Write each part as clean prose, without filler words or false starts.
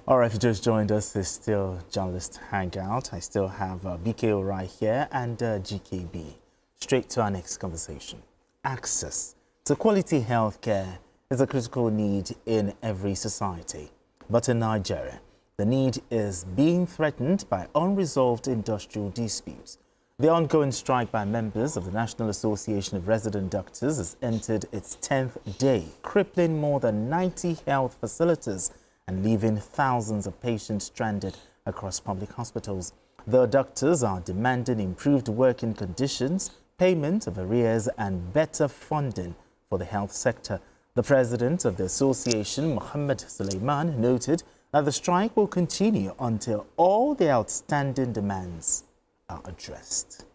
All right, if you just joined us, it's still Journalist Hangout. I still have BKO right here and GKB. Straight to our next conversation. Access to quality healthcare is a critical need in every society. But in Nigeria, the need is being threatened by unresolved industrial disputes. The ongoing strike by members of the National Association of Resident Doctors has entered its 10th day, crippling more than 90 health facilities and leaving thousands of patients stranded across public hospitals. The doctors are demanding improved working conditions, payment of arrears, and better funding for the health sector. The president of the association, Mohammed Suleiman, noted that the strike will continue until all the outstanding demands are addressed.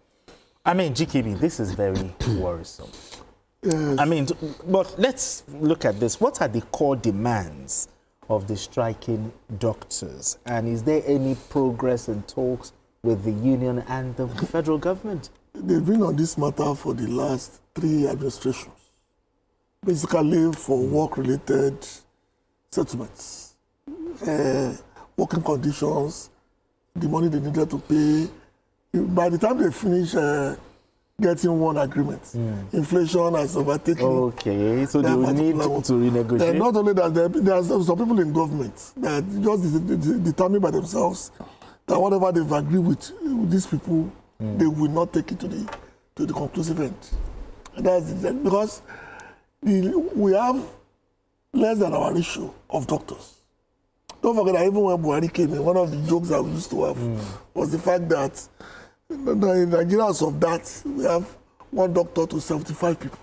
I mean, GKB, this is very worrisome. Yes. I mean, but let's look at this. What are the core demands of the striking doctors? And is there any progress in talks with the union and the federal government? They've been on this matter for the last 3 administrations, basically for work-related settlements, working conditions, the money they needed to pay. By the time they finish getting one agreement, inflation has overtaken. Okay, so they will need to renegotiate. And not only that, there are some people in government that just determine by themselves that whatever they've agreed with these people, they will not take it to the conclusive end. And that's it. Because we have less than our ratio of doctors. Don't forget that even when Buhari came in, one of the jokes that we used to have was the fact that in Nigeria, of that, we have 1 doctor to 75 people.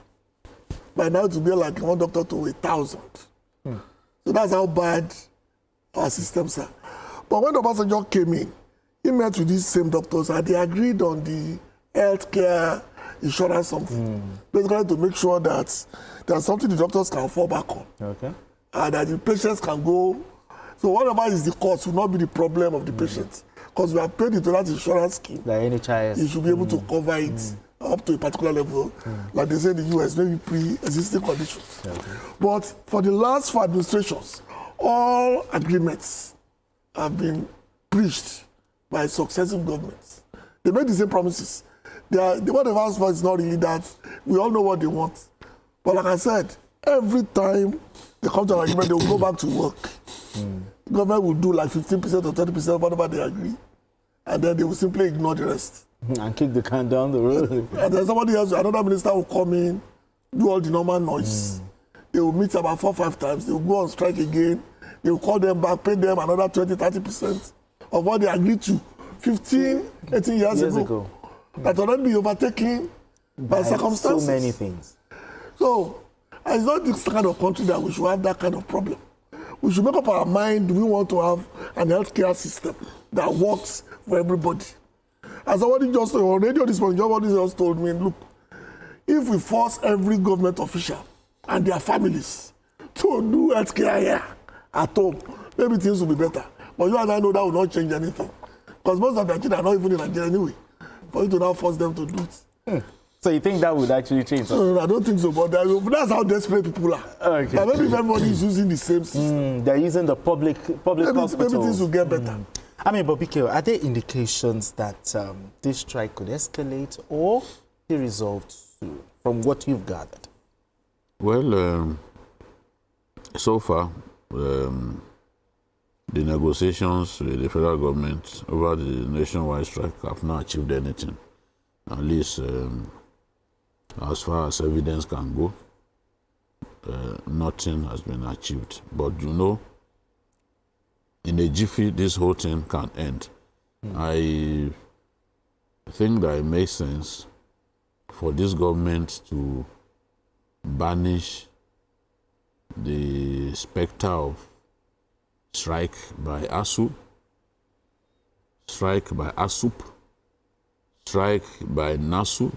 By now, it will be like 1 doctor to 1,000. So that's how bad our systems are. But when Obasanjo came in, he met with these same doctors and they agreed on the healthcare insurance something. Basically to make sure that there's something the doctors can fall back on. Okay. And that the patients can go. So whatever is the cost will not be the problem of the patients. Because we have paid into that insurance scheme. The NHIS. You should be able to cover it up to a particular level. Like they say in the US, maybe pre-existing conditions. Okay. But for the last 4 administrations, all agreements have been breached by successive governments. They made the same promises. What they've asked for is not really that. We all know what they want. But like I said, every time they come to an agreement, they will go back to work. The government will do like 15% or 30% whatever they agree. And then they will simply ignore the rest. And kick the can down the road. And then somebody else, another minister will come in, do all the normal noise. They will meet about 4 or 5 times. They will go on strike again. They will call them back, pay them another 20-30% of what they agreed to 15, 18 years ago. That already be overtaken by circumstances. So many things. So, it's not this kind of country that we should have that kind of problem. We should make up our mind, do we want to have an healthcare system that works for everybody? As somebody just on radio this morning, somebody just told me, look, if we force every government official and their families to do healthcare here at home, maybe things will be better. But you and I know that will not change anything. Because most of their kids are not even in Nigeria anyway. For you to now force them to do it. So you think that would actually change? No, I don't think so. But that's how desperate people are. Okay. But maybe if everybody is using the same system. They're using the public hospitals. Maybe things will get better. I mean, but BK, are there indications that this strike could escalate or be resolved soon, from what you've gathered? Well, so far, the negotiations with the federal government over the nationwide strike have not achieved anything. At least as far as evidence can go, nothing has been achieved. But you know, in a jiffy, this whole thing can end. I think that it makes sense for this government to banish the specter of strike by ASU, strike by ASUP, strike by NASU,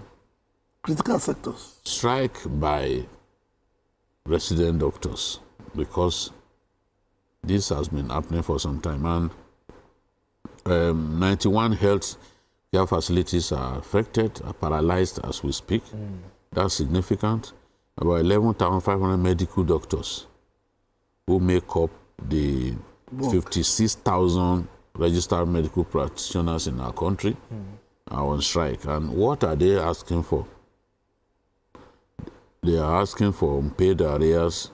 critical sectors, strike by resident doctors, because this has been happening for some time. And 91 health care facilities are affected, are paralyzed as we speak. That's significant. About 11,500 medical doctors who make up the 56,000 registered medical practitioners in our country are on strike. And what are they asking for? They are asking for unpaid arrears.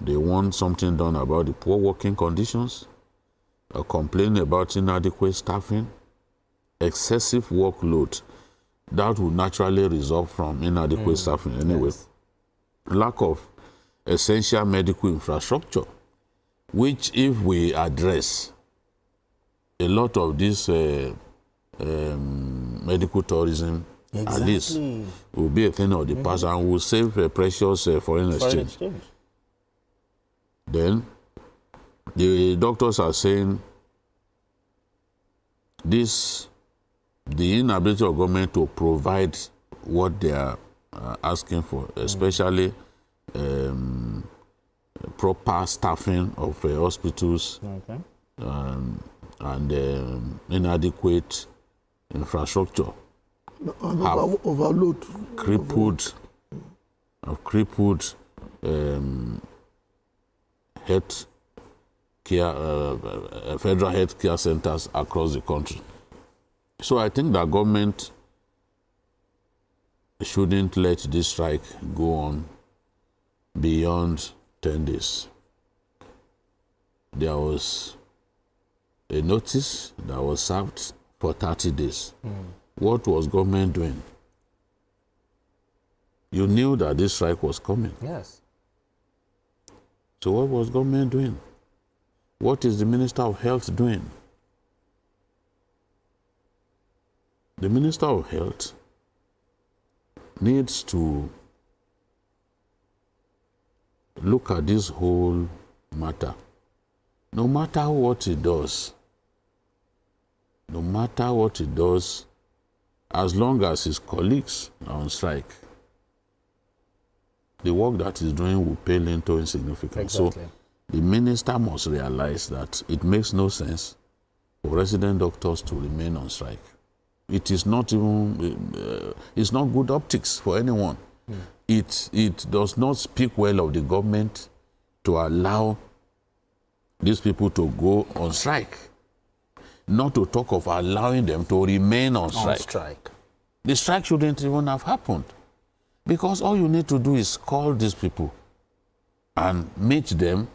They want something done about the poor working conditions, a complaint about inadequate staffing, excessive workload that would naturally result from inadequate staffing anyway, lack of essential medical infrastructure, which if we address, a lot of this medical tourism at least will be a thing of the past and will save a precious foreign exchange. Then the doctors are saying the inability of government to provide what they are asking for, especially proper staffing of hospitals and inadequate infrastructure, overload, crippled health care, federal health care centers across the country. So I think that government shouldn't let this strike go on beyond 10 days. There was a notice that was served for 30 days. What was government doing? You knew that this strike was coming. Yes. So what was government doing? What is the Minister of Health doing? The Minister of Health needs to look at this whole matter. No matter what he does, as long as his colleagues are on strike, the work that he's doing will pale into insignificance. Exactly. So the minister must realize that it makes no sense for resident doctors to remain on strike. It is not even, it's not good optics for anyone. It does not speak well of the government to allow these people to go on strike. Not to talk of allowing them to remain on strike. The strike shouldn't even have happened. Because all you need to do is call these people and meet them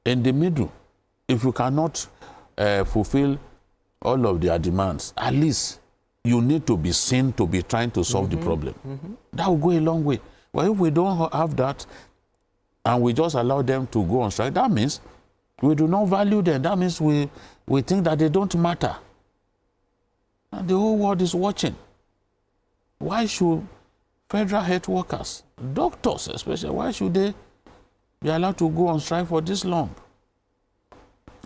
in the middle. If you cannot fulfill all of their demands, at least you need to be seen to be trying to solve the problem. That will go a long way. Well, if we don't have that and we just allow them to go on strike, that means we do not value them. That means we think that they don't matter. And the whole world is watching. Why should federal health workers, doctors especially, why should they be allowed to go on strike for this long?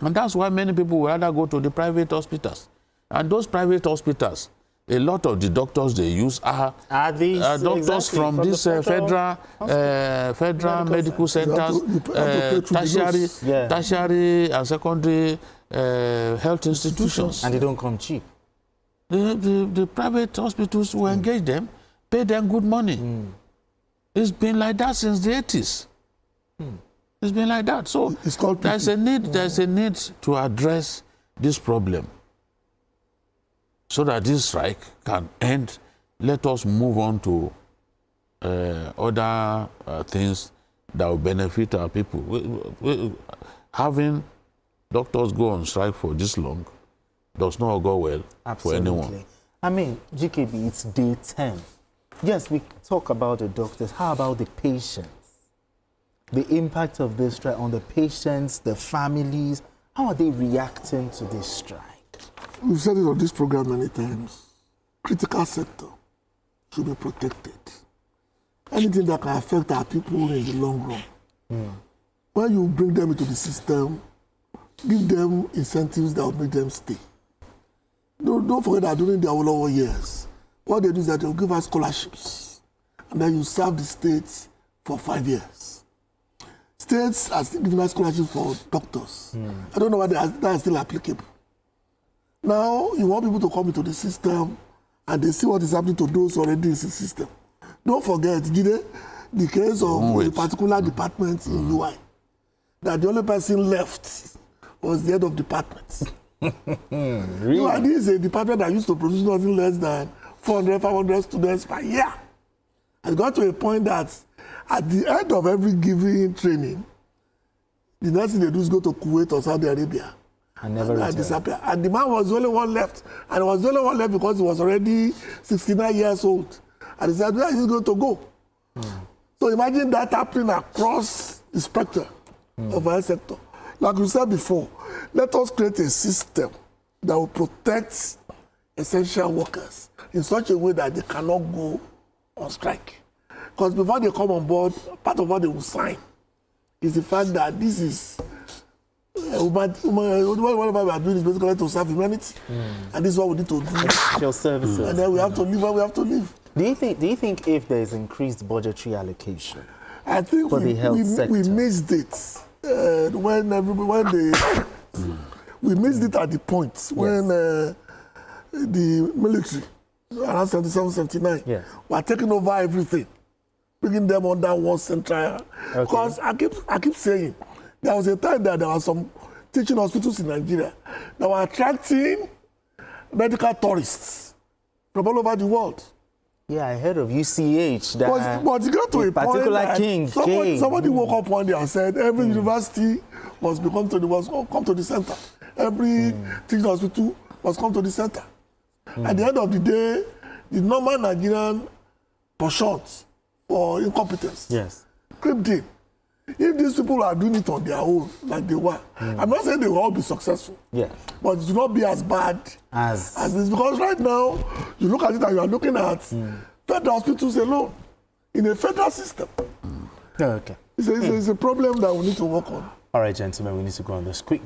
And that's why many people will rather go to the private hospitals. And those private hospitals, a lot of the doctors they use are doctors from this federal medical centers, tertiary and secondary health institutions. And they don't come cheap. The private hospitals will engage them, pay them good money. It's been like that since the 80s. It's been like that. So there's a need to address this problem so that this strike can end. Let us move on to other things that will benefit our people. Having doctors go on strike for this long does not go well for anyone. I mean, GKB, it's day 10. Yes, we talk about the doctors. How about the patients? The impact of this strike on the patients, the families, how are they reacting to this strike? We've said it on this program many times. Critical sector should be protected. Anything that can affect our people in the long run. When you bring them into the system, give them incentives that will make them stay. Don't forget that during their lower years, what they do is that they'll give us scholarships. And then you serve the states for 5 years. States are still giving us scholarships for doctors. I don't know whether that is still applicable. Now, you want people to come into the system and they see what is happening to those already in the system. Don't forget, the case of a particular department in UI. that the only person left was the head of department. Really? You know, this is a department that used to produce nothing less than 400, 500 students per year. It got to a point that at the end of every given training, the next thing they do is go to Kuwait or Saudi Arabia. And never returned. Disappear. And the man was the only one left. And he was the only one left because he was already 69 years old. And he said, where is he going to go? So imagine that happening across the spectrum of our sector. Like we said before, let us create a system that will protect essential workers in such a way that they cannot go on strike. Because before they come on board, part of what they will sign is the fact that this is whatever we are doing is basically to serve humanity. And this is what we need to do. Essential services. And then we have to live where we have to live. Do you think if there is increased budgetary allocation I think for the health sector, we missed it we missed it at the point when the military around 77, 79 were taking over everything, bringing them under one central. Because I keep saying there was a time that there were some teaching hospitals in Nigeria that were attracting medical tourists from all over the world. Yeah, I heard of UCH. That but you got to a point that somebody woke up one day and said every university must come to the center. Every teaching hospital must come to the center. At the end of the day, the normal Nigerian penchant for incompetence crept in. If these people are doing it on their own, like they were, I'm not saying they will all be successful. But it will not be as bad as this. Because right now, you look at it and you are looking at federal hospitals alone in a federal system. Okay. It's a problem that we need to work on. All right, gentlemen, we need to go on this quick